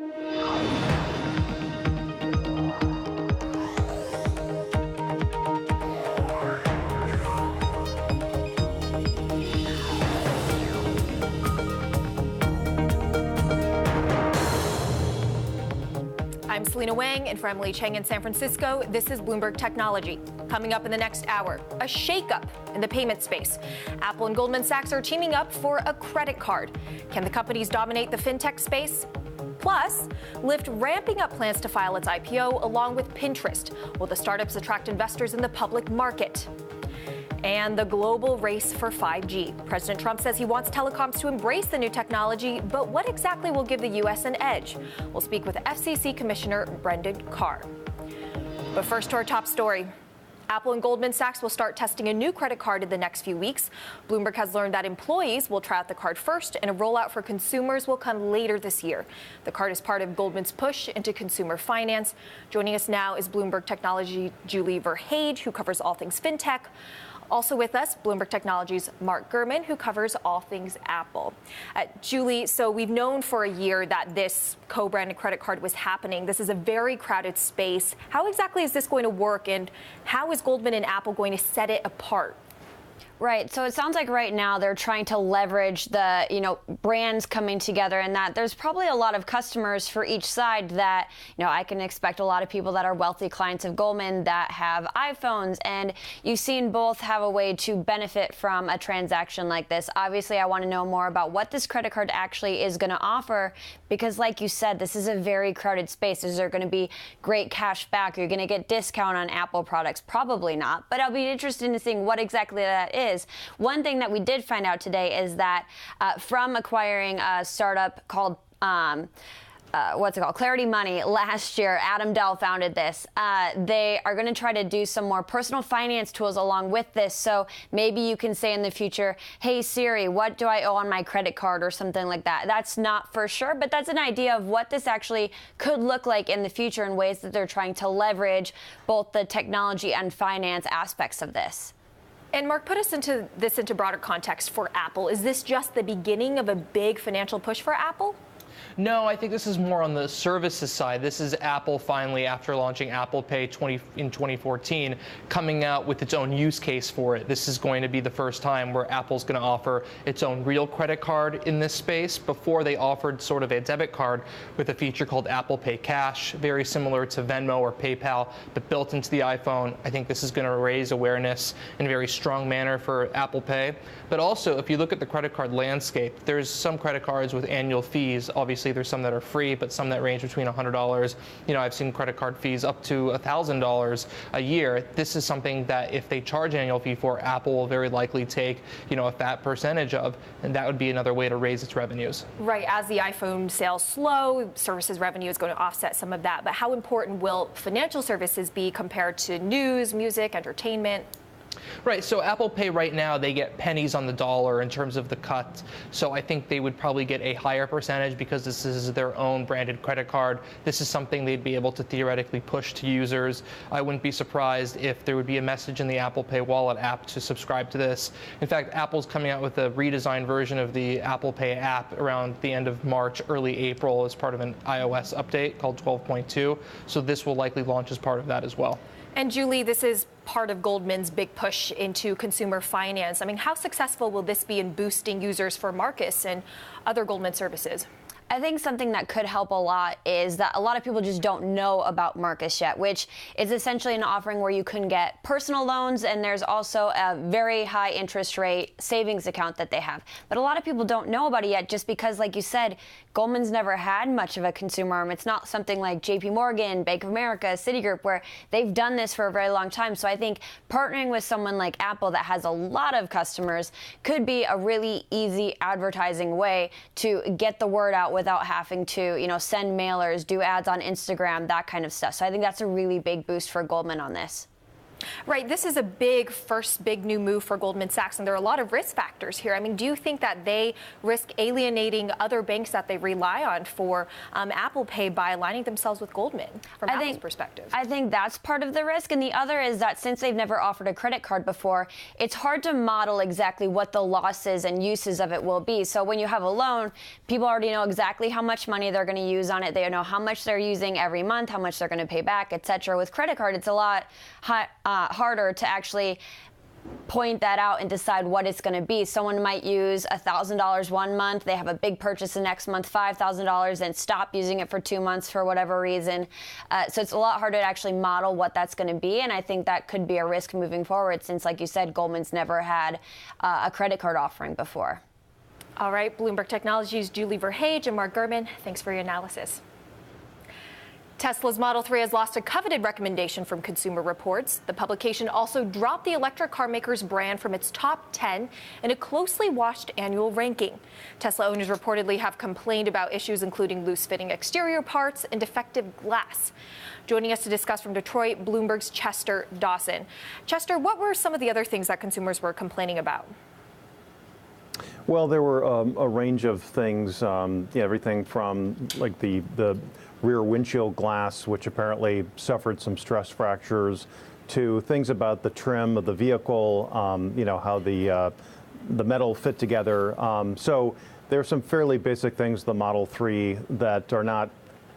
I'm Selena Wang, and for Emily Chang in San Francisco, this is Bloomberg Technology. Coming up in the next hour, a shakeup in the payment space. Apple and Goldman Sachs are teaming up for a credit card. Can the companies dominate the fintech space? Plus, Lyft ramping up plans to file its IPO along with Pinterest. Will the startups attract investors in the public market? And the global race for 5G. President Trump says he wants telecoms to embrace the new technology, but what exactly will give the U.S. an edge? We'll speak with FCC Commissioner Brendan Carr. But first to our top story. Apple and Goldman Sachs will start testing a new credit card in the next few weeks. Bloomberg has learned that employees will try out the card first, and a rollout for consumers will come later this year. The card is part of Goldman's push into consumer finance. Joining us now is Bloomberg Technology Julie Verhage, who covers all things fintech. Also with us, Bloomberg Technology's Mark Gurman, who covers all things Apple. Julie, so we've known for a year that this co-branded credit card was happening. This is a very crowded space. How exactly is this going to work, and how is Goldman and Apple going to set it apart? Right. So it sounds like right now they're trying to leverage the, brands coming together, and that there's probably a lot of customers for each side that, I can expect a lot of people that are wealthy clients of Goldman that have iPhones, and you've seen both have a way to benefit from a transaction like this. Obviously, I want to know more about what this credit card actually is going to offer, because like you said, this is a very crowded space. Is there going to be great cash back? You're going to get discount on Apple products? Probably not, but I'll be interested in seeing what exactly that is. One thing that we did find out today is that from acquiring a startup called Clarity Money last year, Adam Dell founded this. They are going to try to do some more personal finance tools along with this. So maybe you can say in the future, hey Siri, what do I owe on my credit card, or something like that. That's not for sure, but that's an idea of what this actually could look like in the future in ways that they're trying to leverage both the technology and finance aspects of this. And Mark, put us into broader context for Apple. Is this just the beginning of a big financial push for Apple? No, I think this is more on the services side. This is Apple finally, after launching Apple Pay in 2014, coming out with its own use case for it. This is going to be the first time where Apple's going to offer its own real credit card in this space. Before, they offered sort of a debit card with a feature called Apple Pay Cash, very similar to Venmo or PayPal, but built into the iPhone. I think this is going to raise awareness in a very strong manner for Apple Pay. But also, if you look at the credit card landscape, there's some credit cards with annual fees. Obviously, there's some that are free, but some that range between $100. I've seen credit card fees up to $1,000 a year. This is something that if they charge an annual fee for, Apple will very likely take, a fat percentage of, and that would be another way to raise its revenues. Right. As the iPhone sales slow, services revenue is going to offset some of that. But how important will financial services be compared to news, music, entertainment? Right. So Apple Pay right now, they get pennies on the dollar in terms of the cut. So I think they would probably get a higher percentage because this is their own branded credit card. This is something they'd be able to theoretically push to users. I wouldn't be surprised if there would be a message in the Apple Pay wallet app to subscribe to this. In fact, Apple's coming out with a redesigned version of the Apple Pay app around the end of March, early April, as part of an iOS update called 12.2. So this will likely launch as part of that as well. And Julie, this is part of Goldman's big push into consumer finance. How successful will this be in boosting users for Marcus and other Goldman services? I think something that could help a lot is that a lot of people just don't know about Marcus yet, which is essentially an offering where you can get personal loans, and there's also a very high interest rate savings account that they have. But a lot of people don't know about it yet just because, like you said, Goldman's never had much of a consumer arm. It's not something like JP Morgan, Bank of America, Citigroup, where they've done this for a very long time. So I think partnering with someone like Apple that has a lot of customers could be a really easy advertising way to get the word out without having to, send mailers, do ads on Instagram, that kind of stuff. So I think that's a really big boost for Goldman on this. Right. This is a first big new move for Goldman Sachs, and there are a lot of risk factors here. I mean, do you think that they risk alienating other banks that they rely on for Apple Pay by aligning themselves with Goldman from Apple's perspective? I think that's part of the risk. And the other is that since they've never offered a credit card before, it's hard to model exactly what the losses and uses of it will be. So when you have a loan, people already know exactly how much money they're going to use on it. They know how much they're using every month, how much they're going to pay back, et cetera. With credit card, it's a lot harder to actually point that out and decide what it's going to be. Someone might use $1,000 one month, they have a big purchase the next month, $5,000, and stop using it for 2 months for whatever reason. So it's a lot harder to actually model what that's going to be, and I think that could be a risk moving forward since, like you said, Goldman's never had a credit card offering before. All right, Bloomberg Technology's Julie Verhage and Mark Gurman, thanks for your analysis. Tesla's Model 3 has lost a coveted recommendation from Consumer Reports. The publication also dropped the electric car maker's brand from its top 10 in a closely watched annual ranking. Tesla owners reportedly have complained about issues including loose-fitting exterior parts and defective glass. Joining us to discuss from Detroit, Bloomberg's Chester Dawson. Chester, what were some of the other things that consumers were complaining about? Well, there were a range of things, everything from like the rear windshield glass, which apparently suffered some stress fractures, to things about the trim of the vehicle, how the metal fit together. So there are some fairly basic things, the Model 3, that are not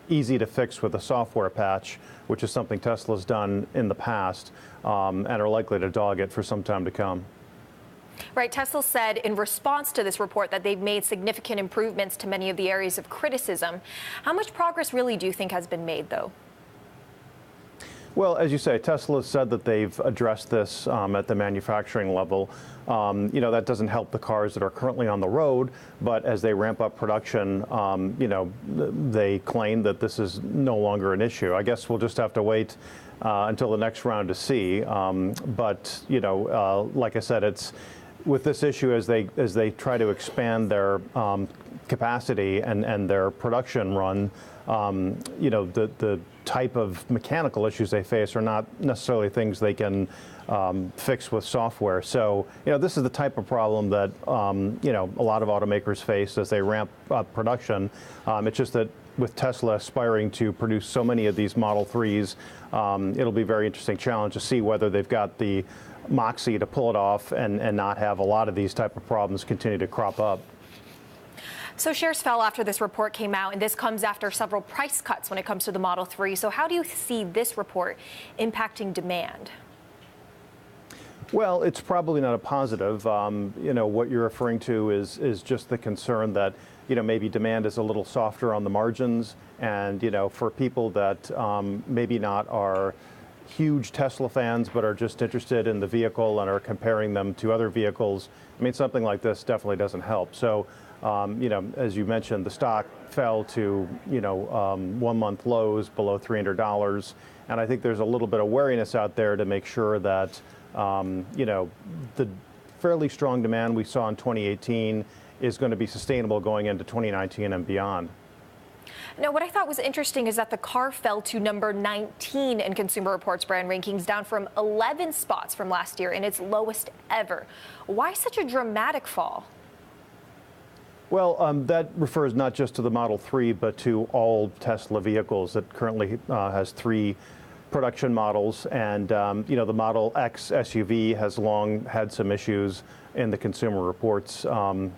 easy to fix with a software patch, which is something Tesla's done in the past, and are likely to dog it for some time to come. Right. Tesla said in response to this report that they've made significant improvements to many of the areas of criticism. How much progress really do you think has been made, though? Well, as you say, Tesla said that they've addressed this at the manufacturing level. That doesn't help the cars that are currently on the road, but as they ramp up production, they claim that this is no longer an issue. I guess we'll just have to wait until the next round to see. But like I said, it's with this issue as they try to expand their capacity and their production run. The type of mechanical issues they face are not necessarily things they can fix with software. So, this is the type of problem that, a lot of automakers face as they ramp up production. It's just that with Tesla aspiring to produce so many of these Model 3s, it'll be a very interesting challenge to see whether they've got the moxie to pull it off and not have a lot of these type of problems continue to crop up. So shares fell after this report came out, and this comes after several price cuts when it comes to the Model 3. So how do you see this report impacting demand? Well, it's probably not a positive. What you're referring to is just the concern that, maybe demand is a little softer on the margins. And, for people that maybe not are huge Tesla fans, but are just interested in the vehicle and are comparing them to other vehicles, I mean, something like this definitely doesn't help. So, as you mentioned, the stock fell to, 1 month lows below $300. And I think there's a little bit of wariness out there to make sure that, the fairly strong demand we saw in 2018 is going to be sustainable going into 2019 and beyond. Now, what I thought was interesting is that the car fell to number 19 in Consumer Reports brand rankings, down from 11 spots from last year and its lowest ever. Why such a dramatic fall? Well, that refers not just to the Model 3, but to all Tesla vehicles. That currently has 3 production models. And, the Model X SUV has long had some issues in the Consumer Reports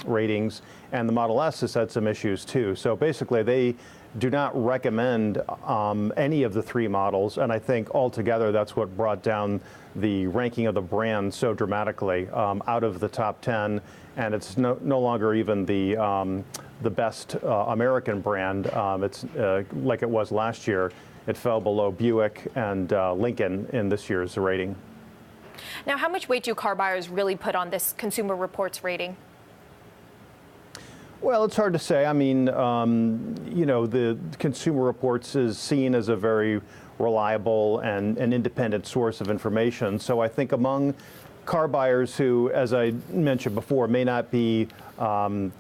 ratings. And the Model S has had some issues, too. So basically, they do not recommend any of the 3 models. And I think altogether, that's what brought down the ranking of the brand so dramatically out of the top 10. And it's no longer even the best American brand. It's like it was last year. It fell below Buick and Lincoln in this year's rating. Now, how much weight do car buyers really put on this Consumer Reports rating? Well, it's hard to say. I mean, the Consumer Reports is seen as a very reliable and an independent source of information. So I think among car buyers who, as I mentioned before, may not be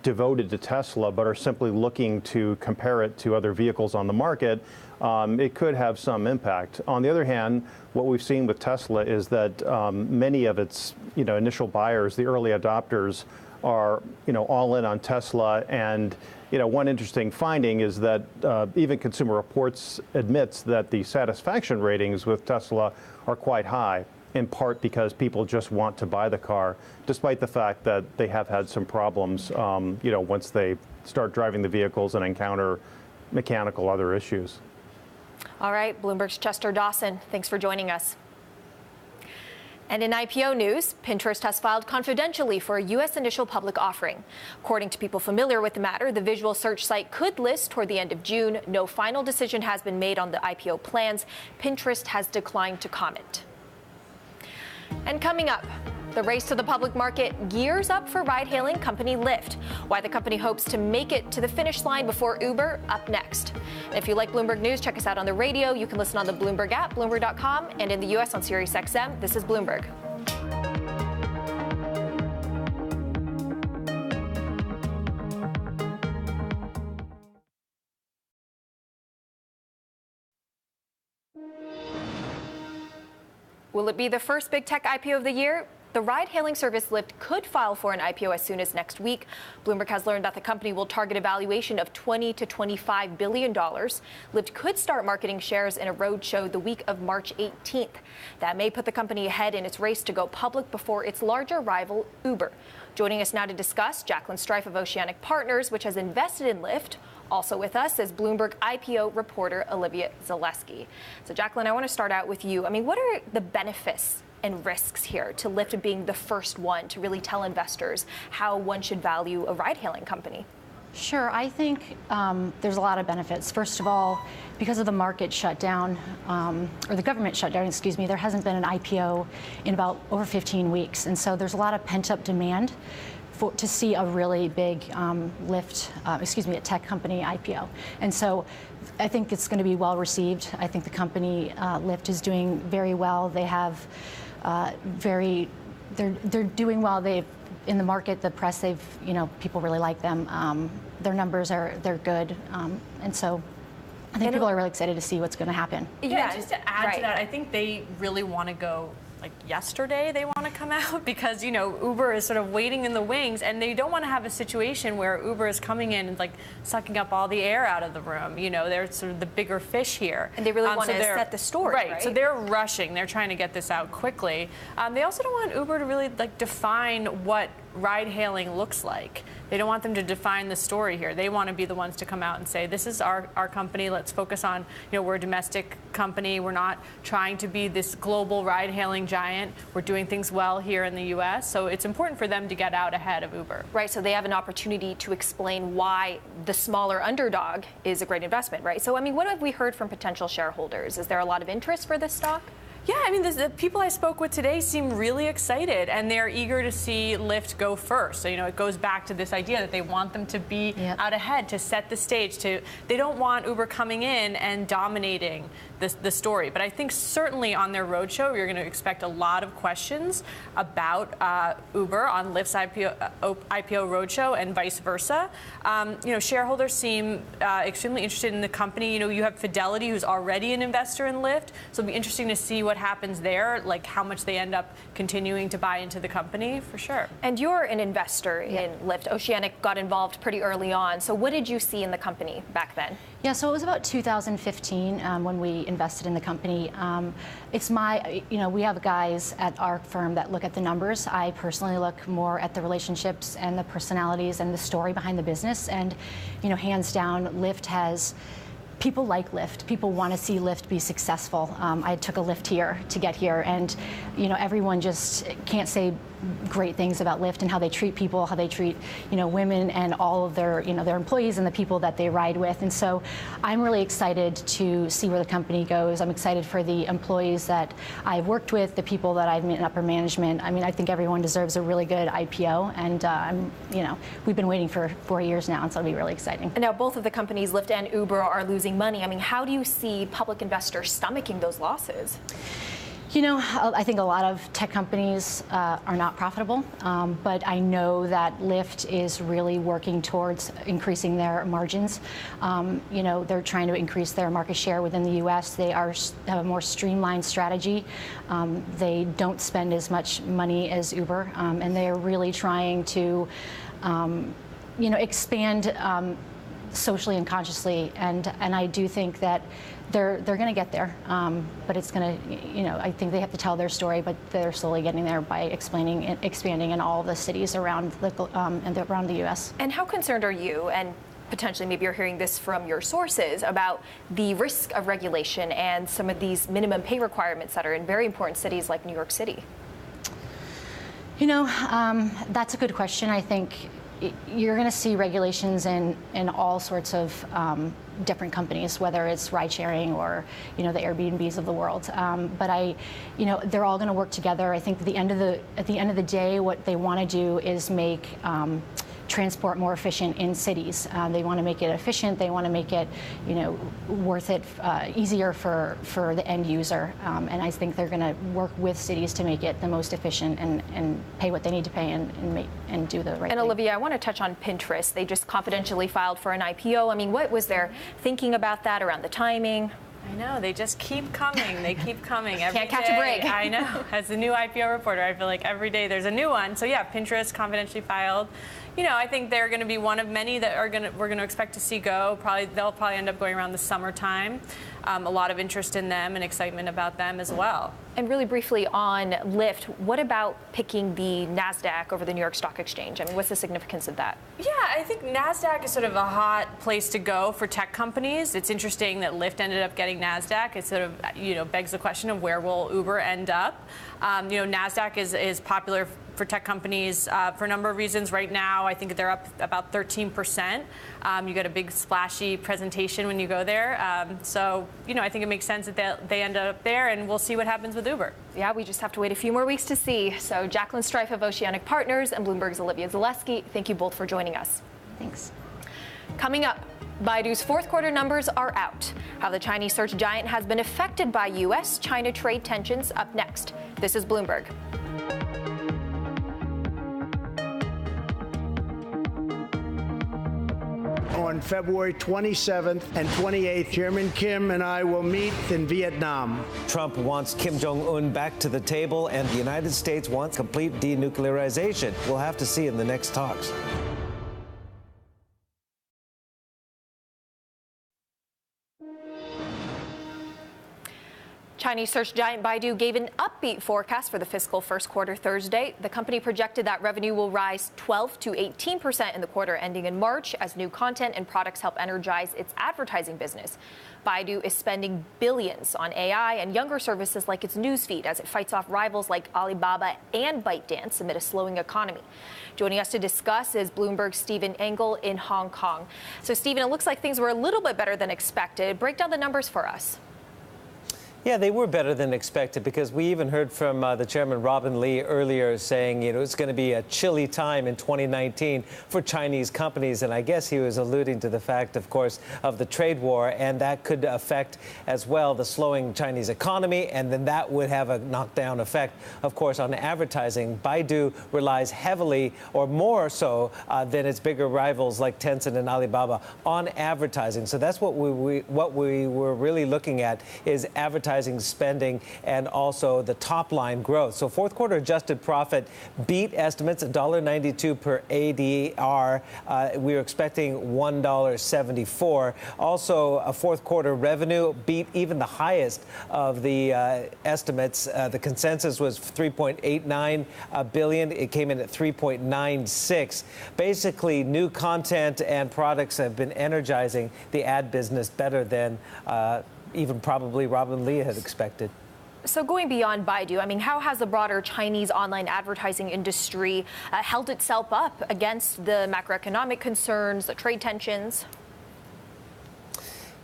devoted to Tesla, but are simply looking to compare it to other vehicles on the market, it could have some impact. On the other hand, what we've seen with Tesla is that many of its initial buyers, the early adopters, are all in on Tesla. And one interesting finding is that even Consumer Reports admits that the satisfaction ratings with Tesla are quite high, in part because people just want to buy the car, despite the fact that they have had some problems, once they start driving the vehicles and encounter mechanical other issues. All right, Bloomberg's Chester Dawson, thanks for joining us. And in IPO news, Pinterest has filed confidentially for a U.S. initial public offering. According to people familiar with the matter, the visual search site could list toward the end of June. No final decision has been made on the IPO plans. Pinterest has declined to comment. And coming up, the race to the public market gears up for ride-hailing company Lyft. Why the company hopes to make it to the finish line before Uber, up next. And if you like Bloomberg News, check us out on the radio. You can listen on the Bloomberg app, Bloomberg.com, and in the U.S. on SiriusXM. This is Bloomberg. Will it be the first big tech IPO of the year? The ride-hailing service Lyft could file for an IPO as soon as next week. Bloomberg has learned that the company will target a valuation of $20 to $25 billion. Lyft could start marketing shares in a roadshow the week of March 18th. That may put the company ahead in its race to go public before its larger rival, Uber. Joining us now to discuss, Jacqueline Strife of Oceanic Partners, which has invested in Lyft. Also with us is Bloomberg IPO reporter Olivia Zaleski. So, Jacqueline, I want to start out with you. What are the benefits and risks here to Lyft being the first one to really tell investors how one should value a ride-hailing company? Sure. I think there's a lot of benefits. First of all, because of the market shutdown, or the government shutdown, excuse me, there hasn't been an IPO in about over 15 weeks. And so there's a lot of pent-up demand to see a really big a tech company IPO. And so I think it's going to be well received. I think the company, Lyft, is doing very well. They have they're doing well. In the market, the press, people really like them. Their numbers they're good. And so I think people are really excited to see what's going to happen. Yeah, just to add to that, I think they really want to go yesterday. They want to come out because, Uber is sort of waiting in the wings, and they don't want to have a situation where Uber is coming in and sucking up all the air out of the room. They're sort of the bigger fish here. And they really want to set the story, right? So they're rushing. They're trying to get this out quickly. They also don't want Uber to really define what ride-hailing looks like. They don't want them to define the story here. They want to be the ones to come out and say, this is our company. Let's focus on, we're a domestic company. We're not trying to be this global ride-hailing giant. We're doing things well here in the U.S. So it's important for them to get out ahead of Uber. Right, so they have an opportunity to explain why the smaller underdog is a great investment, right? So, what have we heard from potential shareholders? Is there a lot of interest for this stock? Yeah, the people I spoke with today seem really excited, and they're eager to see Lyft go first. So, it goes back to this idea that they want them to be out ahead, to set the stage. They don't want Uber coming in and dominating the story. But I think certainly on their roadshow, you're going to expect a lot of questions about Uber on Lyft's IPO roadshow and vice versa. Shareholders seem extremely interested in the company. You have Fidelity, who's already an investor in Lyft. So it'll be interesting to see what happens there, how much they end up continuing to buy into the company, for sure. And you're an investor in Lyft. Oceanic got involved pretty early on. So what did you see in the company back then? Yeah, so it was about 2015 when we invested in the company. We have guys at our firm that look at the numbers. I personally look more at the relationships and the personalities and the story behind the business. And, hands down, Lyft has people like Lyft. People want to see Lyft be successful. I took a Lyft here to get here, and everyone just can't say great things about Lyft and how they treat people, how they treat women and all of their their employees and the people that they ride with. And so I'm really excited to see where the company goes. I'm excited for the employees that I've worked with, the people that I've met in upper management. I think everyone deserves a really good IPO, and we've been waiting for 4 years now, and so it'll be really exciting. And now both of the companies, Lyft and Uber, are losing money. How do you see public investors stomaching those losses? You know, I think a lot of tech companies are not profitable, but I know that Lyft is really working towards increasing their margins. You know, they're trying to increase their market share within the U.S. They have a more streamlined strategy. They don't spend as much money as Uber, and they are really trying to, you know, expand socially and consciously. And I do think that they're going to get there, but it's going to, you know, I think they have to tell their story, but they're slowly getting there by expanding in all the cities around around the U.S. And how concerned are you, and potentially maybe you're hearing this from your sources, about the risk of regulation and some of these minimum pay requirements that are in very important cities like New York City? You know, that's a good question. I think you're going to see regulations in all sorts of different companies, whether it's ride sharing or, you know, the Airbnbs of the world. But you know, they're all going to work together. I think at the end of the day, what they want to do is make transport more efficient in cities. They want to make it efficient. They want to make it, you know, worth it, easier for the end user. And I think they're going to work with cities to make it the most efficient and pay what they need to pay and do the right thing. And Olivia, I want to touch on Pinterest. They just confidentially filed for an IPO. I mean, what was their thinking about that, around the timing? I know, they just keep coming. They keep coming every day. Catch a break. I know. As a new IPO reporter, I feel like every day there's a new one. So yeah, Pinterest confidentially filed. You know, I think they're going to be one of many that we're going to expect to see go. They'll probably end up going around the summertime. A lot of interest in them and excitement about them as well. And really briefly on Lyft, what about picking the NASDAQ over the New York Stock Exchange? I mean, what's the significance of that? Yeah, I think NASDAQ is sort of a hot place to go for tech companies. It's interesting that Lyft ended up getting NASDAQ. It sort of, you know, begs the question of where will Uber end up? You know, NASDAQ is popular for tech companies for a number of reasons. Right now, I think they're up about 13%. You get a big splashy presentation when you go there. So, you know, I think it makes sense that they end up there, and we'll see what happens with Uber. Yeah, we just have to wait a few more weeks to see. So Jacqueline Strife of Oceanic Partners and Bloomberg's Olivia Zaleski, thank you both for joining us. Thanks. Coming up, Baidu's fourth quarter numbers are out. How the Chinese search giant has been affected by U.S.-China trade tensions, up next. This is Bloomberg. On February 27th and 28th, Chairman Kim and I will meet in Vietnam. Trump wants Kim Jong-un back to the table, and the United States wants complete denuclearization. We'll have to see in the next talks. Chinese search giant Baidu gave an upbeat forecast for the fiscal first quarter Thursday. The company projected that revenue will rise 12 to 18% in the quarter ending in March as new content and products help energize its advertising business. Baidu is spending billions on AI and younger services like its newsfeed as it fights off rivals like Alibaba and ByteDance amid a slowing economy. Joining us to discuss is Bloomberg's Stephen Engel in Hong Kong. So, Stephen, it looks like things were a little bit better than expected. Break down the numbers for us. Yeah, they were better than expected, because we even heard from the chairman, Robin Lee, earlier saying, you know, it's going to be a chilly time in 2019 for Chinese companies. And I guess he was alluding to the fact, of course, of the trade war, and that could affect as well the slowing Chinese economy. And then that would have a knockdown effect, of course, on advertising. Baidu relies heavily, or more so than its bigger rivals like Tencent and Alibaba, on advertising. So that's what we were really looking at, is advertising spending and also the top line growth. So fourth quarter adjusted profit beat estimates at $1.92 per ADR. We were expecting $1.74. Also, a fourth quarter revenue beat even the highest of the estimates. The consensus was $3.89 billion. It came in at $3.96. Basically, new content and products have been energizing the ad business better than even probably Robin Lee had expected. So going beyond Baidu, I mean, how has the broader Chinese online advertising industry held itself up against the macroeconomic concerns, the trade tensions?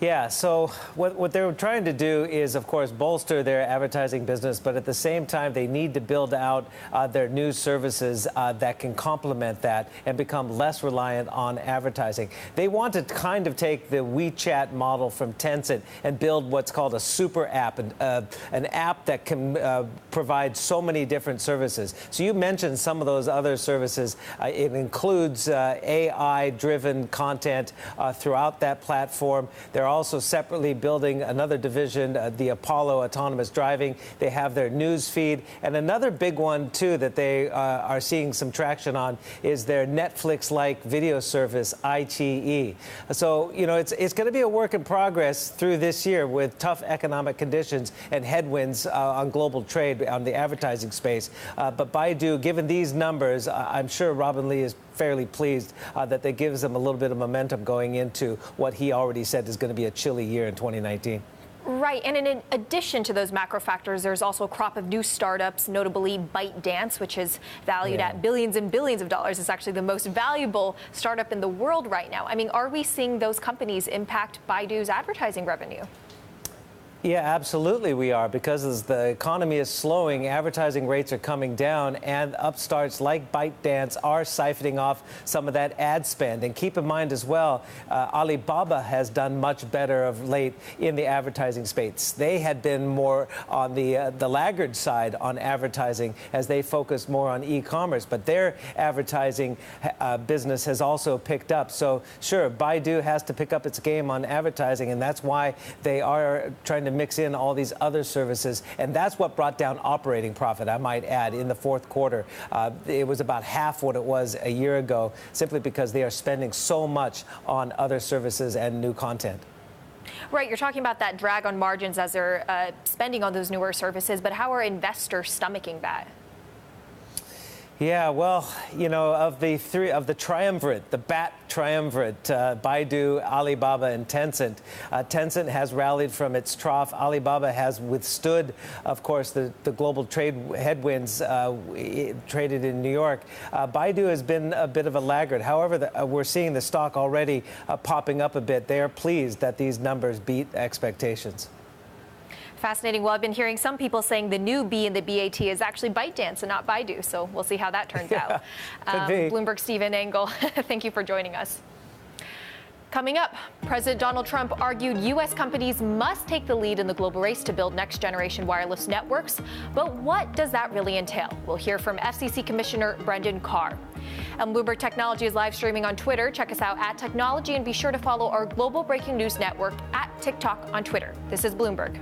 Yeah, so what they're trying to do is, of course, bolster their advertising business, but at the same time, they need to build out their news services that can complement that and become less reliant on advertising. They want to kind of take the WeChat model from Tencent and build what's called a super app, an app that can provide so many different services. So you mentioned some of those other services. It includes AI-driven content throughout that platform. They're also separately building another division, the Apollo autonomous driving. They have their news feed. And another big one, too, that they are seeing some traction on is their Netflix-like video service, iQIYI. So, you know, it's going to be a work in progress through this year with tough economic conditions and headwinds on global trade on the advertising space. But Baidu, given these numbers, I'm sure Robin Lee is fairly pleased that that gives them a little bit of momentum going into what he already said is going to be a chilly year in 2019. Right, and in addition to those macro factors, there's also a crop of new startups, notably ByteDance, which is valued at billions and billions of dollars. It's actually the most valuable startup in the world right now. I mean, are we seeing those companies impact Baidu's advertising revenue? Yeah, absolutely we are, because as the economy is slowing, advertising rates are coming down, and upstarts like ByteDance are siphoning off some of that ad spend. And keep in mind as well, Alibaba has done much better of late in the advertising space. They had been more on the laggard side on advertising as they focused more on e-commerce, but their advertising business has also picked up. So sure, Baidu has to pick up its game on advertising, and that's why they are trying to mix in all these other services, and that's what brought down operating profit, I might add, in the fourth quarter. It was about half what it was a year ago, simply because they are spending so much on other services and new content. Right, you're talking about that drag on margins as they're spending on those newer services, but how are investors stomaching that? Yeah, well, you know, of the triumvirate, the Bat triumvirate, Baidu, Alibaba, and Tencent. Tencent has rallied from its trough. Alibaba has withstood, of course, the global trade headwinds traded in New York. Baidu has been a bit of a laggard. However, we're seeing the stock already popping up a bit. They are pleased that these numbers beat expectations. Fascinating. Well, I've been hearing some people saying the new B in the BAT is actually ByteDance and not Baidu, so we'll see how that turns out. Bloomberg Stephen Engel, thank you for joining us. Coming up, President Donald Trump argued U.S. companies must take the lead in the global race to build next-generation wireless networks. But what does that really entail? We'll hear from FCC Commissioner Brendan Carr. And Bloomberg Technology is live streaming on Twitter. Check us out at Technology, and be sure to follow our global breaking news network at TikTok on Twitter. This is Bloomberg.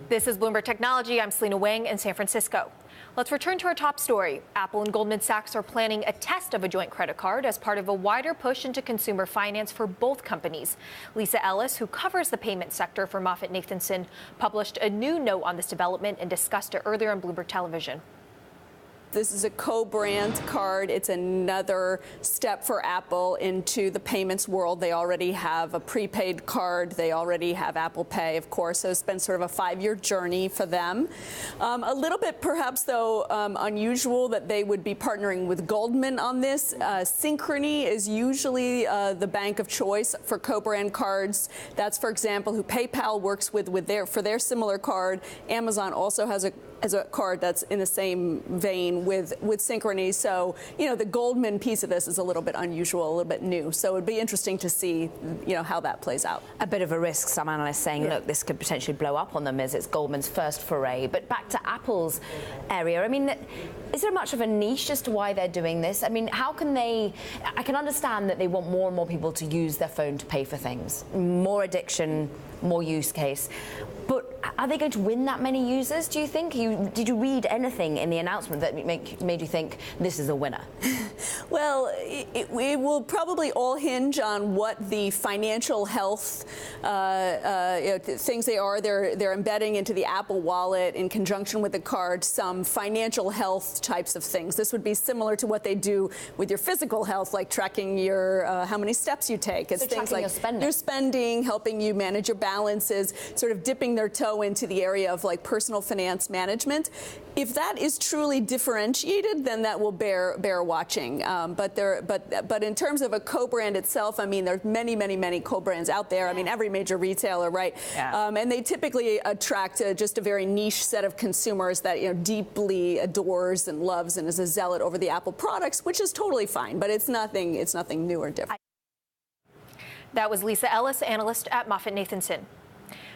This is Bloomberg Technology. I'm Selena Wang in San Francisco. Let's return to our top story. Apple and Goldman Sachs are planning a test of a joint credit card as part of a wider push into consumer finance for both companies. Lisa Ellis, who covers the payment sector for MoffettNathanson, published a new note on this development and discussed it earlier on Bloomberg Television. This is a co-brand card. It's another step for Apple into the payments world. They already have a prepaid card. They already have Apple Pay, of course. So it's been sort of a 5-year journey for them. A little bit, perhaps, though, unusual that they would be partnering with Goldman on this. Synchrony is usually the bank of choice for co-brand cards. That's, for example, who PayPal works with for their similar card. Amazon also has a card that's in the same vein with Synchrony. So, you know, the Goldman piece of this is a little bit unusual, a little bit new. So it'd be interesting to see, you know, how that plays out. A bit of a risk. Some analysts saying, look, this could potentially blow up on them as it's Goldman's first foray. But back to Apple's area, I mean, is there much of a niche as to why they're doing this? I mean, how can they, I can understand that they want more and more people to use their phone to pay for things. More addiction, more use case. But are they going to win that many users, do you think? Did you read anything in the announcement that made you think this is a winner? Well, it will probably all hinge on what the financial health things they're embedding into the Apple Wallet in conjunction with the card, some financial health types of things. This would be similar to what they do with your physical health, like tracking your how many steps you take. It's things like your spending, helping you manage your balances, sort of dipping their toe into the area of like personal finance management. If that is truly differentiated, then that will bear watching. But in terms of a co-brand itself, I mean, there's many co-brands out there. I mean, every major retailer, right? Yeah. And they typically attract just a very niche set of consumers that deeply adores and loves and is a zealot over the Apple products, which is totally fine. But it's nothing new or different. That was Lisa Ellis, analyst at MoffettNathanson.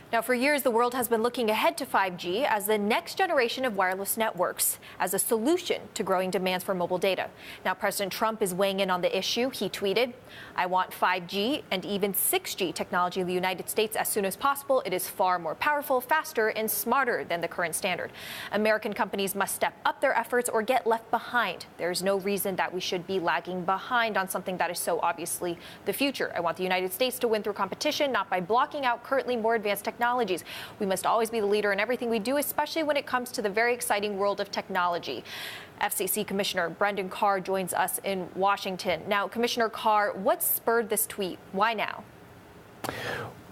Now, for years, the world has been looking ahead to 5G as the next generation of wireless networks as a solution to growing demands for mobile data. Now, President Trump is weighing in on the issue. He tweeted, "I want 5G and even 6G technology in the United States as soon as possible. It is far more powerful, faster, and smarter than the current standard. American companies must step up their efforts or get left behind. There's no reason that we should be lagging behind on something that is so obviously the future. I want the United States to win through competition, not by blocking out currently more advanced technologies. We must always be the leader in everything we do, especially when it comes to the very exciting world of technology." FCC Commissioner Brendan Carr joins us in Washington. Now, Commissioner Carr, what spurred this tweet? Why now?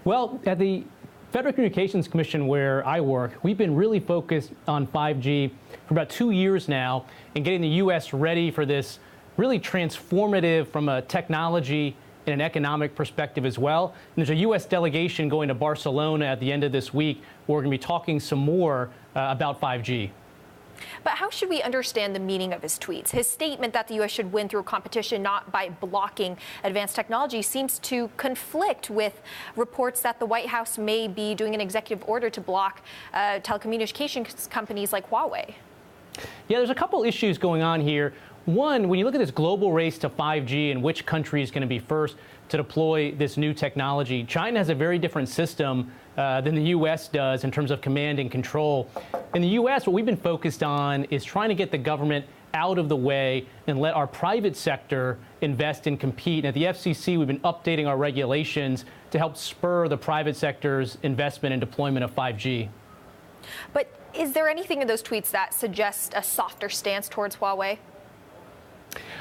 Well, at the Federal Communications Commission, where I work, we've been really focused on 5G for about 2 years now and getting the U.S. ready for this really transformative from a technology in an economic perspective as well. And there's a U.S. delegation going to Barcelona at the end of this week where we're going to be talking some more about 5G. But how should we understand the meaning of his tweets? His statement that the U.S. should win through competition, not by blocking advanced technology, seems to conflict with reports that the White House may be doing an executive order to block telecommunications companies like Huawei. Yeah, there's a couple issues going on here. One, when you look at this global race to 5G and which country is going to be first to deploy this new technology, China has a very different system than the U.S. does in terms of command and control. In the U.S., what we've been focused on is trying to get the government out of the way and let our private sector invest and compete. And at the FCC, we've been updating our regulations to help spur the private sector's investment and deployment of 5G. But is there anything in those tweets that suggests a softer stance towards Huawei?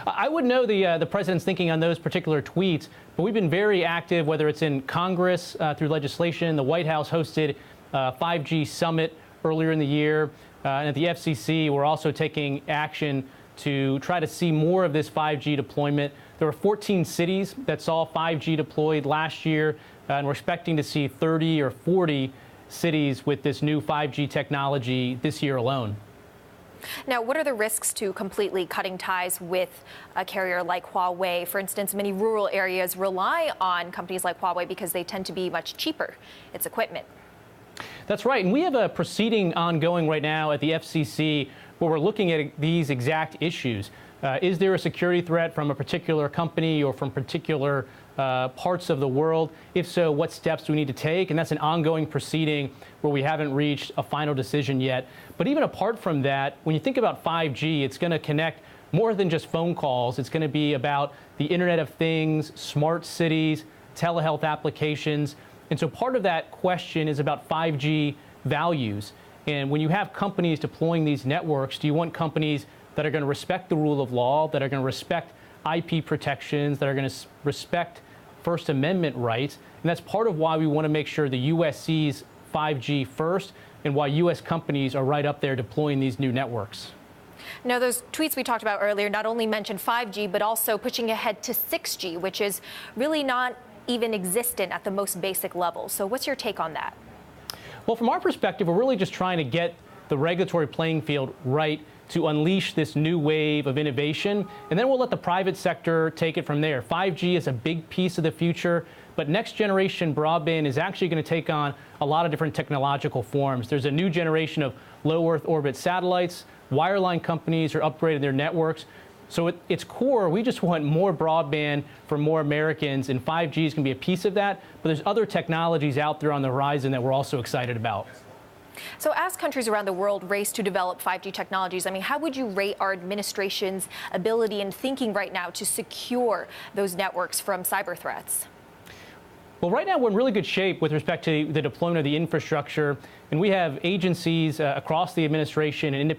I wouldn't know the president's thinking on those particular tweets, but we've been very active, whether it's in Congress through legislation. The White House hosted a 5G summit earlier in the year. And at the FCC, we're also taking action to try to see more of this 5G deployment. There were 14 cities that saw 5G deployed last year, and we're expecting to see 30 or 40 cities with this new 5G technology this year alone. Now, what are the risks to completely cutting ties with a carrier like Huawei? For instance, many rural areas rely on companies like Huawei because they tend to be much cheaper. It's equipment. That's right. And we have a proceeding ongoing right now at the FCC where we're looking at these exact issues. Is there a security threat from a particular company or from particular parts of the world? If so, what steps do we need to take? And that's an ongoing proceeding where we haven't reached a final decision yet. But even apart from that, when you think about 5G, it's going to connect more than just phone calls. It's going to be about the Internet of Things, smart cities, telehealth applications. And so part of that question is about 5G values. And when you have companies deploying these networks, do you want companies that are going to respect the rule of law, that are going to respect IP protections, that are going to respect First Amendment rights? And that's part of why we want to make sure the U.S. sees 5G first and why U.S. companies are right up there deploying these new networks. Now, those tweets we talked about earlier not only mentioned 5G, but also pushing ahead to 6G, which is really not even existent at the most basic level. So what's your take on that? Well, from our perspective, we're really just trying to get the regulatory playing field right to unleash this new wave of innovation, and then we'll let the private sector take it from there. 5G is a big piece of the future, but next generation broadband is actually going to take on a lot of different technological forms. There's a new generation of low Earth orbit satellites. Wireline companies are upgrading their networks. So at its core, we just want more broadband for more Americans, and 5G is going to be a piece of that. But there's other technologies out there on the horizon that we're also excited about. So as countries around the world race to develop 5G technologies, I mean, how would you rate our administration's ability and thinking right now to secure those networks from cyber threats? Well, right now we're in really good shape with respect to the deployment of the infrastructure, and we have agencies across the administration and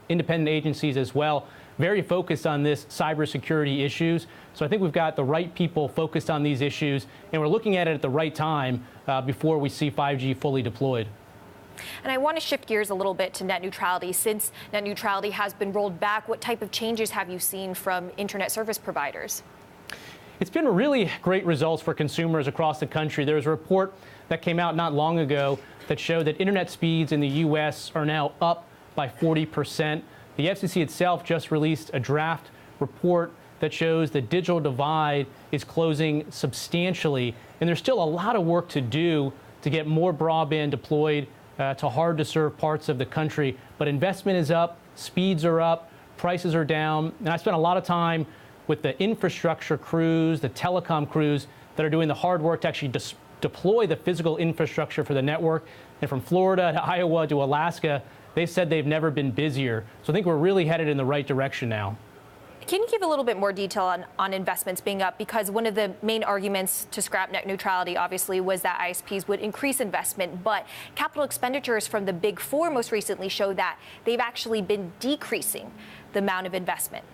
independent agencies as well, very focused on this cybersecurity issues. So I think we've got the right people focused on these issues, and we're looking at it at the right time before we see 5G fully deployed. And I want to shift gears a little bit to net neutrality. Since net neutrality has been rolled back, what type of changes have you seen from internet service providers? It's been really great results for consumers across the country. There was a report that came out not long ago that showed that internet speeds in the U.S. are now up by 40%. The FCC itself just released a draft report that shows the digital divide is closing substantially, and there's still a lot of work to do to get more broadband deployed to hard-to-serve parts of the country. But investment is up, speeds are up, prices are down, and I spent a lot of time with the infrastructure crews, the telecom crews that are doing the hard work to actually deploy the physical infrastructure for the network. And from Florida to Iowa to Alaska, they said they've never been busier. So I think we're really headed in the right direction now. Can you give a little bit more detail on investments being up? Because one of the main arguments to scrap net neutrality, obviously, was that ISPs would increase investment. But capital expenditures from the Big Four most recently show that they've actually been decreasing the amount of investment.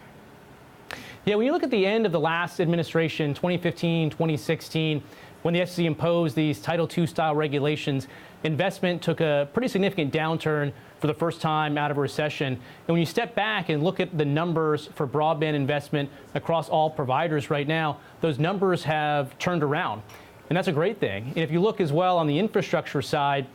Yeah, when you look at the end of the last administration, 2015, 2016, when the FCC imposed these Title II style regulations, investment took a pretty significant downturn for the first time out of a recession. And when you step back and look at the numbers for broadband investment across all providers right now, those numbers have turned around. And that's a great thing. And if you look as well on the infrastructure side,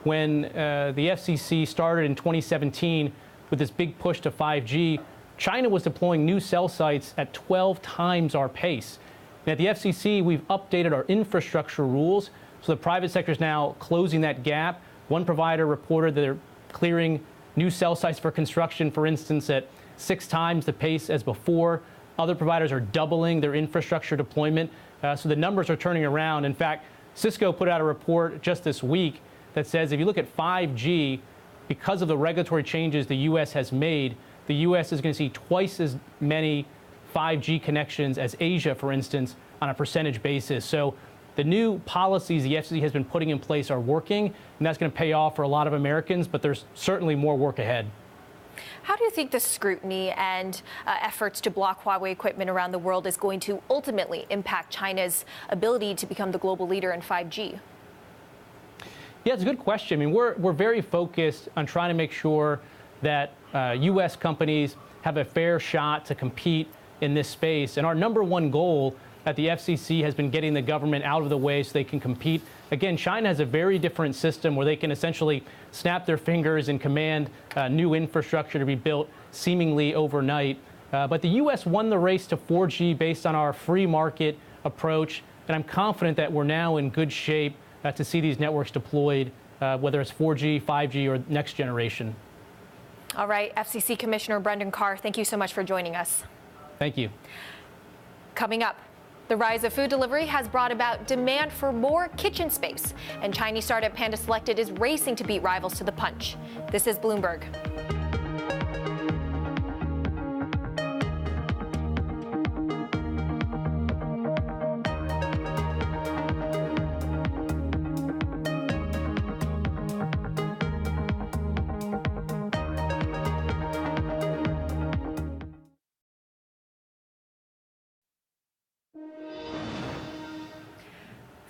when the FCC started in 2017 with this big push to 5G, China was deploying new cell sites at 12 times our pace. And at the FCC, we've updated our infrastructure rules, so the private sector is now closing that gap. One provider reported that they're clearing new cell sites for construction, for instance, at 6 times the pace as before. Other providers are doubling their infrastructure deployment, so the numbers are turning around. In fact, Cisco put out a report just this week that says if you look at 5G, because of the regulatory changes the U.S. has made, the U.S. is going to see twice as many 5G connections as Asia, for instance, on a percentage basis. So the new policies the FCC has been putting in place are working, and that's going to pay off for a lot of Americans, but there's certainly more work ahead. How do you think the scrutiny and efforts to block Huawei equipment around the world is going to ultimately impact China's ability to become the global leader in 5G? Yeah, it's a good question. I mean, we're very focused on trying to make sure that U.S. companies have a fair shot to compete in this space. And our number one goal at the FCC has been getting the government out of the way so they can compete. Again, China has a very different system where they can essentially snap their fingers and command new infrastructure to be built seemingly overnight. But the U.S. won the race to 4G based on our free market approach. And I'm confident that we're now in good shape to see these networks deployed, whether it's 4G, 5G, or next generation. All right, FCC Commissioner Brendan Carr, thank you so much for joining us. Thank you. Coming up, the rise of food delivery has brought about demand for more kitchen space, and Chinese startup Panda Selected is racing to beat rivals to the punch. This is Bloomberg.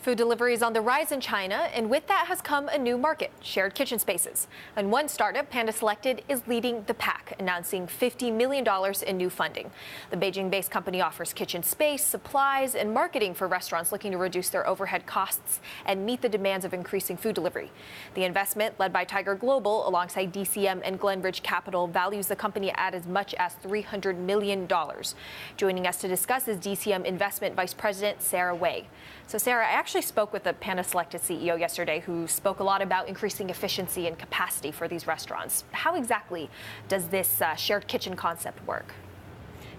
Food delivery is on the rise in China, and with that has come a new market, shared kitchen spaces. And one startup, Panda Selected, is leading the pack, announcing $50 million in new funding. The Beijing-based company offers kitchen space, supplies, and marketing for restaurants looking to reduce their overhead costs and meet the demands of increasing food delivery. The investment, led by Tiger Global alongside DCM and Glenridge Capital, values the company at as much as $300 million. Joining us to discuss is DCM Investment Vice President Sarah Wei. So, Sarah, I actually spoke with the Panda Selected CEO yesterday, who spoke a lot about increasing efficiency and capacity for these restaurants. How exactly does this shared kitchen concept work?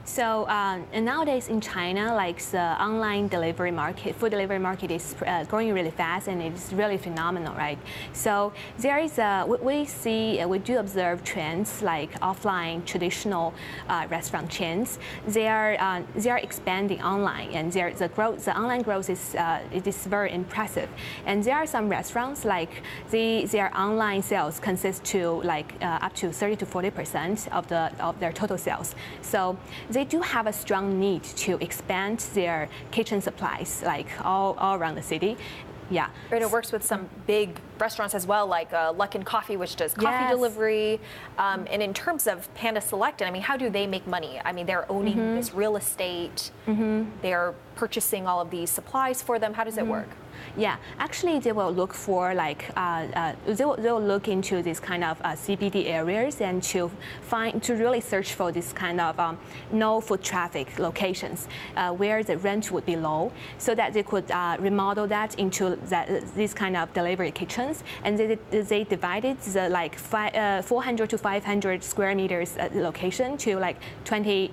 So and nowadays in China, like the online delivery market, food delivery market is growing really fast, and it's really phenomenal, right? So there is we do observe trends like offline traditional restaurant chains. They are expanding online, and the online growth is very impressive. And there are some restaurants like their online sales consist to like up to 30 to 40% of their total sales. So they do have a strong need to expand their kitchen supplies like all around the city. Yeah. And it works with some big restaurants as well, like Luckin Coffee, which does coffee delivery. And in terms of Panda Selected, I mean, how do they make money? I mean, they're owning this real estate. They're purchasing all of these supplies for them. How does it work? Yeah, actually, they will look for like they'll look into this kind of CBD areas and to really search for this kind of no foot traffic locations where the rent would be low, so that they could remodel that into these kind of delivery kitchens, and they divided the like 400 to 500 square meters location to like 20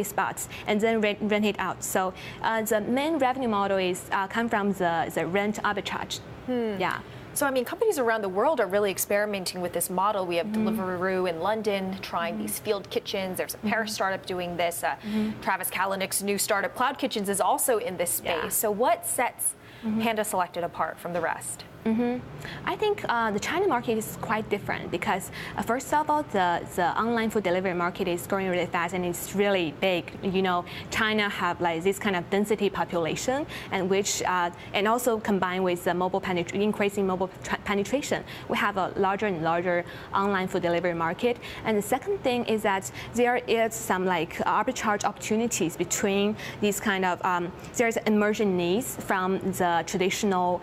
spots, and then rent it out. So the main revenue model is come from the rent arbitrage. Yeah. So, I mean, companies around the world are really experimenting with this model. We have Deliveroo in London trying these field kitchens. There's a Paris startup doing this. Travis Kalanick's new startup, Cloud Kitchens, is also in this space. Yeah. So what sets Panda Selected apart from the rest? I think the China market is quite different because first of all, the online food delivery market is growing really fast and it's really big. You know, China have like this kind of density population, and which and also combined with the increasing mobile penetration, we have a larger and larger online food delivery market. And the second thing is that there is some like arbitrage opportunities between these kind of there's emerging needs from the traditional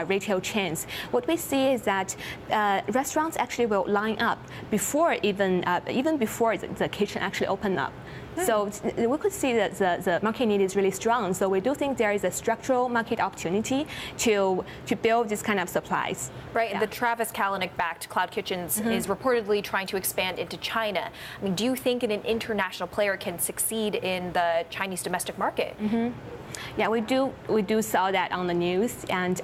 retail chains. What we see is that restaurants actually will line up before even before the kitchen actually open up. So we could see that the market need is really strong. So we do think there is a structural market opportunity to build this kind of supplies. Right, and the Travis Kalanick-backed Cloud Kitchens is reportedly trying to expand into China. I mean, do you think an international player can succeed in the Chinese domestic market? Yeah, we do saw that on the news, and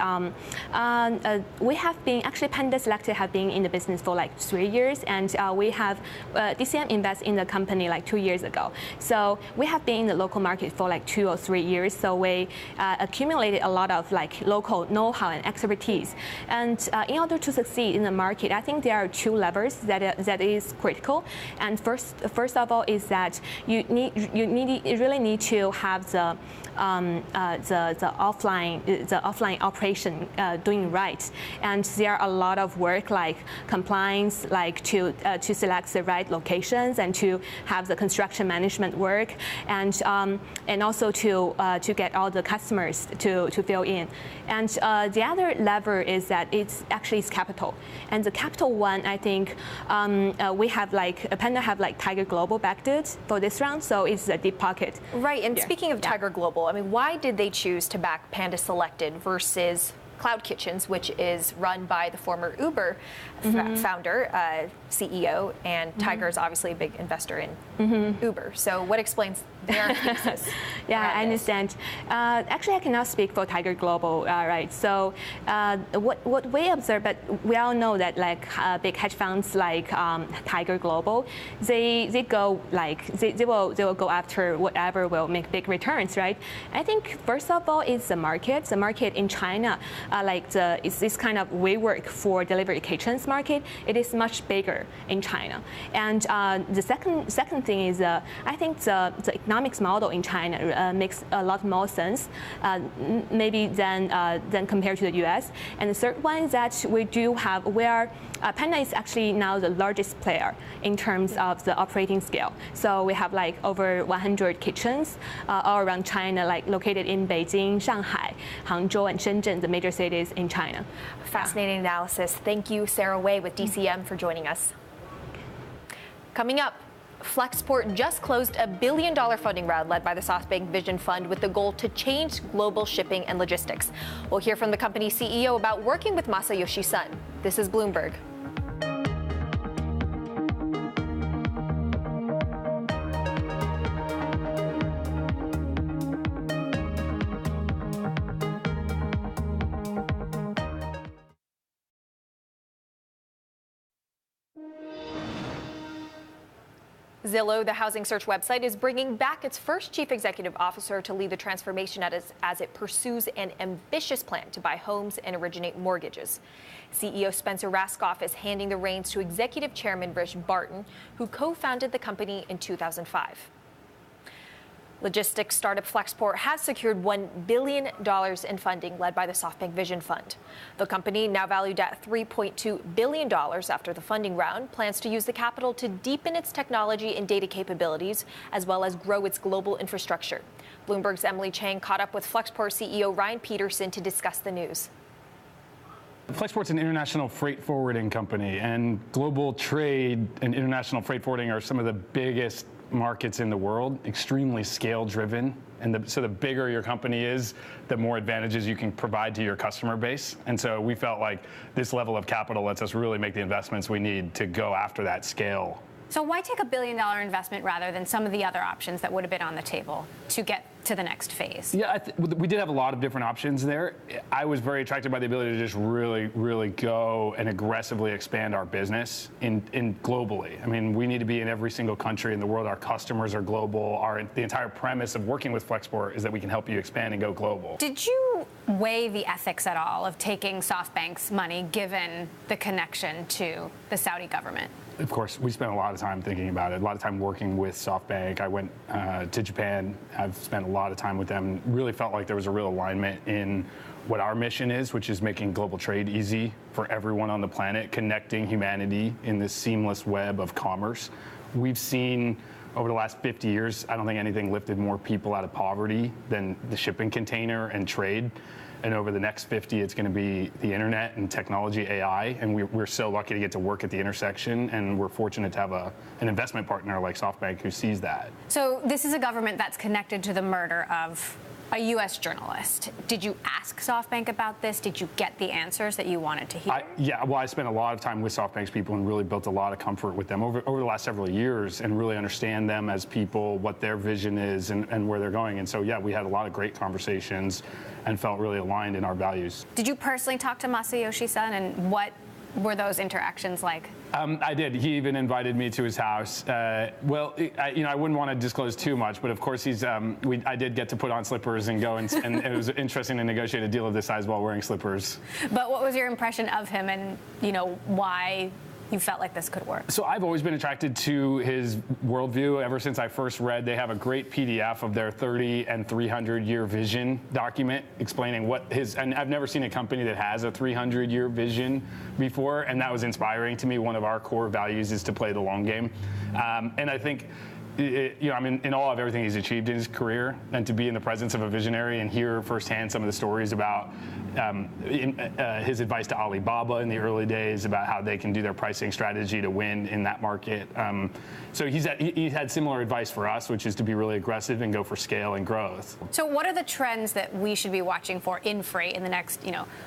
we have been actually Panda Selected have been in the business for like 3 years, and we have DCM invest in the company like 2 years ago. So we have been in the local market for like 2 or 3 years. So we accumulated a lot of like local know-how and expertise. And in order to succeed in the market, I think there are 2 levers that is critical. And first of all is that you really need to have the offline operation doing right, and there are a lot of work like compliance, like to select the right locations and to have the construction management work, and also to get all the customers to fill in. And the other lever is that it's actually capital, and the capital one, I think we have like Panda have like Tiger Global backed it for this round, so it's a deep pocket. Right, and speaking of Tiger Global, I mean, why did they choose to back Panda Selected versus Cloud Kitchens, which is run by the former Uber founder, CEO, and Tiger's obviously a big investor in Uber. So what explains their thesis? Yeah, I understand. Actually, I cannot speak for Tiger Global, right? So what we observe, but we all know that like big hedge funds like Tiger Global, they go like they will go after whatever will make big returns, right? I think first of all is the market. The market in China, it's this kind of WeWork for delivery kitchens market. It is much bigger in China. And the second thing is I think the economics model in China makes a lot more sense maybe than compared to the US. And the third one is that we do have where Panda is actually now the largest player in terms of the operating scale. So we have like over 100 kitchens all around China, like located in Beijing, Shanghai, Hangzhou, and Shenzhen, the major cities in China. Fascinating analysis. Thank you, Sarah Wei with DCM, for joining us. Coming up, Flexport just closed a $1 billion funding round led by the SoftBank Vision Fund with the goal to change global shipping and logistics. We'll hear from the company's CEO about working with Masayoshi Son. This is Bloomberg. Zillow, the housing search website, is bringing back its first chief executive officer to lead the transformation as it pursues an ambitious plan to buy homes and originate mortgages. CEO Spencer Raskoff is handing the reins to executive chairman Rich Barton, who co-founded the company in 2005. Logistics startup Flexport has secured $1 billion in funding led by the SoftBank Vision Fund. The company, now valued at $3.2 billion after the funding round, plans to use the capital to deepen its technology and data capabilities, as well as grow its global infrastructure. Bloomberg's Emily Chang caught up with Flexport CEO Ryan Peterson to discuss the news. Flexport's an international freight forwarding company, and global trade and international freight forwarding are some of the biggest markets in the world, extremely scale driven. And so the bigger your company is, the more advantages you can provide to your customer base. And so we felt like this level of capital lets us really make the investments we need to go after that scale. So why take $1 billion investment rather than some of the other options that would have been on the table to get to the next phase? Yeah, we did have a lot of different options there. I was very attracted by the ability to just really go and aggressively expand our business in globally. I mean, we need to be in every single country in the world. Our customers are global. The entire premise of working with Flexport is that we can help you expand and go global. Did you weigh the ethics at all of taking SoftBank's money given the connection to the Saudi government? Of course, we spent a lot of time thinking about it, a lot of time working with SoftBank. I went to Japan. I've spent a lot of time with them. Really felt like there was a real alignment in what our mission is, which is making global trade easy for everyone on the planet, connecting humanity in this seamless web of commerce. We've seen over the last 50 years, I don't think anything lifted more people out of poverty than the shipping container and trade. And over the next 50, it's going to be the internet and technology, AI. And we're so lucky to get to work at the intersection. And we're fortunate to have an investment partner like SoftBank who sees that. So this is a government that's connected to the murder of a U.S. journalist. Did you ask SoftBank about this? Did you get the answers that you wanted to hear? I spent a lot of time with SoftBank's people and really built a lot of comfort with them over the last several years and really understand them as people, what their vision is and where they're going. And so, yeah, we had a lot of great conversations and felt really aligned in our values. Did you personally talk to Masayoshi-san, and what were those interactions like? I did. He even invited me to his house. I wouldn't want to disclose too much, but of course I did get to put on slippers and go, and it was interesting to negotiate a deal of this size while wearing slippers. But what was your impression of him, and why you felt like this could work? So I've always been attracted to his worldview ever since I first read. They have a great PDF of their 30 and 300-year vision document explaining and I've never seen a company that has a 300-year vision before, and that was inspiring to me. One of our core values is to play the long game. And I think in awe of everything he's achieved in his career, and to be in the presence of a visionary and hear firsthand some of the stories about his advice to Alibaba in the early days about how they can do their pricing strategy to win in that market. So he's had similar advice for us, which is to be really aggressive and go for scale and growth. So what are the trends that we should be watching for in freight in the next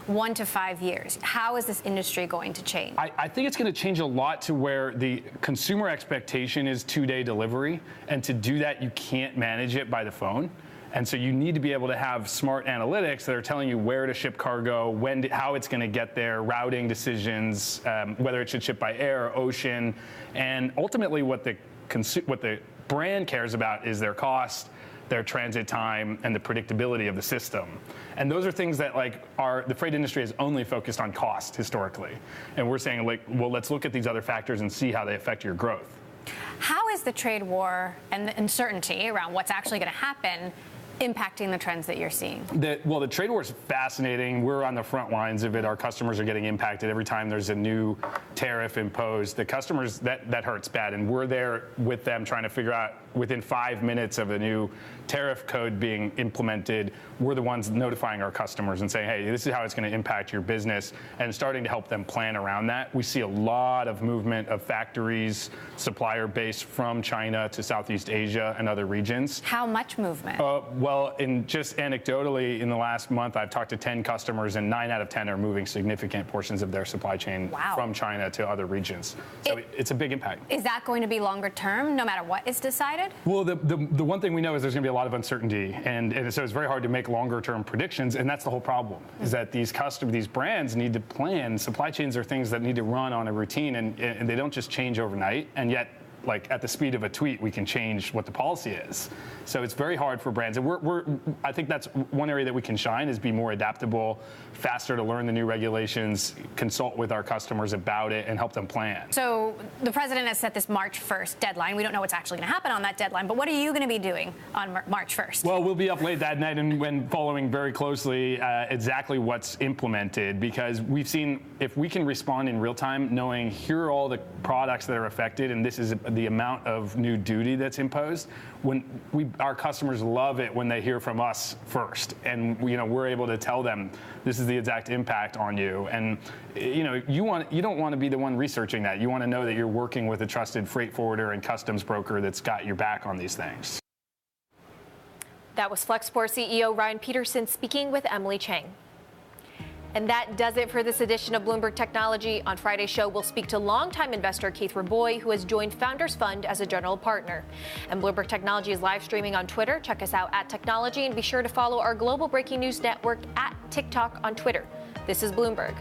1 to 5 years? How is this industry going to change? I think it's going to change a lot to where the consumer expectation is 2-day delivery. And to do that, you can't manage it by the phone. And so you need to be able to have smart analytics that are telling you where to ship cargo, how it's going to get there, routing decisions, whether it should ship by air or ocean. And ultimately, what the brand cares about is their cost, their transit time, and the predictability of the system. And those are things that the freight industry is only focused on cost historically. And we're saying, let's look at these other factors and see how they affect your growth. How is the trade war and the uncertainty around what's actually going to happen impacting the trends that you're seeing? The trade war is fascinating. We're on the front lines of it. Our customers are getting impacted every time there's a new tariff imposed. The customers, that hurts bad. And we're there with them trying to figure out within 5 minutes of a new tariff code being implemented, we're the ones notifying our customers and saying, hey, this is how it's going to impact your business, and starting to help them plan around that. We see a lot of movement of factories, supplier base from China to Southeast Asia and other regions. How much movement? Just anecdotally, in the last month, I've talked to 10 customers, and 9 out of 10 are moving significant portions of their supply chain from China to other regions. So it's a big impact. Is that going to be longer term, no matter what is decided? Well, the one thing we know is there's going to be a lot of uncertainty, and so it's very hard to make longer term predictions, and that's the whole problem, is that these brands need to plan. Supply chains are things that need to run on a routine, and they don't just change overnight, and yet like at the speed of a tweet, we can change what the policy is. So it's very hard for brands. And I think that's one area that we can shine, is be more adaptable, faster to learn the new regulations, consult with our customers about it, and help them plan. So the president has set this March 1st deadline. We don't know what's actually going to happen on that deadline, but what are you going to be doing on March 1st? Well, we'll be up late that night and following very closely exactly what's implemented, because we've seen if we can respond in real time, knowing here are all the products that are affected, and this is the amount of new duty that's imposed. Our customers love it when they hear from us first, and we're able to tell them this is the exact impact on you. And you don't want to be the one researching that. You want to know that you're working with a trusted freight forwarder and customs broker that's got your back on these things. That was Flexport CEO Ryan Peterson speaking with Emily Chang. And that does it for this edition of Bloomberg Technology. On Friday's show, we'll speak to longtime investor Keith Raboy, who has joined Founders Fund as a general partner. And Bloomberg Technology is live streaming on Twitter. Check us out at Technology, and be sure to follow our global breaking news network at TikTok on Twitter. This is Bloomberg.